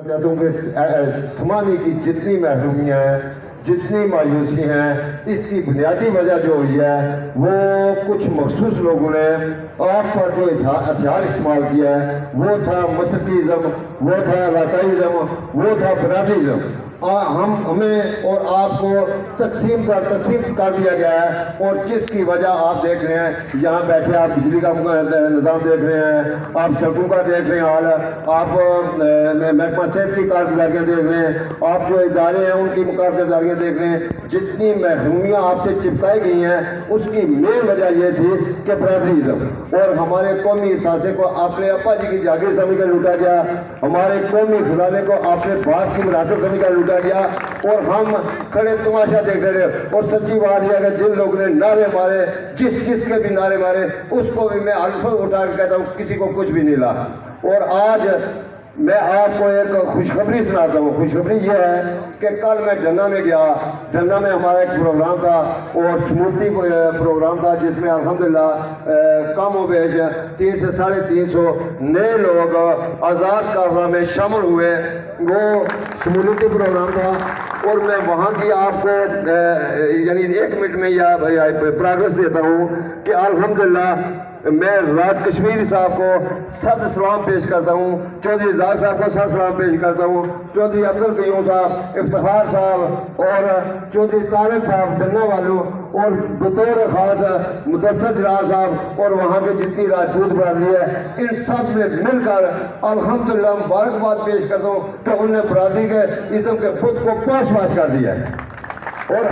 چاہتا ہوں کہ سمانی کی جتنی محرومیاں ہیں، جتنی مایوسی ہیں، اس کی بنیادی وجہ جو ہوئی ہے وہ کچھ مخصوص لوگوں نے آپ پر جو ہتھیار استعمال کیا ہے وہ تھا مسلکیزم، وہ تھا علاقائیزم، وہ تھا برادریزم۔ ہمیں اور آپ کو تقسیم کر دیا گیا ہے، اور جس کی وجہ آپ دیکھ رہے ہیں یہاں بیٹھے، آپ بجلی کا نظام دیکھ رہے ہیں، آپ سڑکوں کا دیکھ رہے ہیں حال، آپ محکمہ صحت کی کارگزاریاں دیکھ رہے ہیں، آپ جو ادارے ہیں ان کی کارگزاریاں دیکھ رہے ہیں۔ جتنی محرومیاں آپ سے چپکائی گئی ہیں اس کی مین وجہ یہ تھی کہ برادریزم اور ہمارے قومی احساسے کو آپ نے ابا جی کی جاگیر سمجھ کر لوٹا گیا، ہمارے قومی خزانے کو آپ نے باپ کی وراثت سمجھ کر لوٹا گیا، اور ہم کھڑے تماشا دیکھ رہے۔ اور سچی بات یہ ہے کہ جن لوگوں نے نعرے مارے، جس کے بھی نعرے مارے، اس کو بھی میں الفاظ اٹھا کے کہتا ہوں کسی کو کچھ بھی نہیں لا۔ اور آج میں آپ کو ایک خوشخبری سناتا ہوں۔ خوشخبری یہ ہے کہ کل میں ڈھنا میں گیا، ڈھنا میں ہمارا ایک پروگرام تھا اور شمولتی پروگرام تھا جس میں الحمدللہ کم و بیش 300 سے 350 نئے لوگ آزاد کارواں میں شامل ہوئے۔ وہ شمولیتی پروگرام تھا اور میں وہاں کی آپ کو یعنی 1 منٹ میں یہ پروگرس دیتا ہوں کہ الحمدللہ میں راج کشمیری صاحب کو صد سلام پیش کرتا ہوں، چودھری رزاق صاحب کو صد سلام پیش کرتا ہوں، چودھری عبدالقیوم صاحب، افتخار صاحب اور چودھری طارق صاحب ڈھنا والوں، اور بطور خاص مدثر جلال صاحب اور وہاں کے جتنی راجپوت برادری ہے، ان سب نے مل کر الحمدللہ مبارکباد پیش کرتا ہوں کہ انہوں نے برادری کے ازم کے خود کو پاش کر دیا ہے۔ اور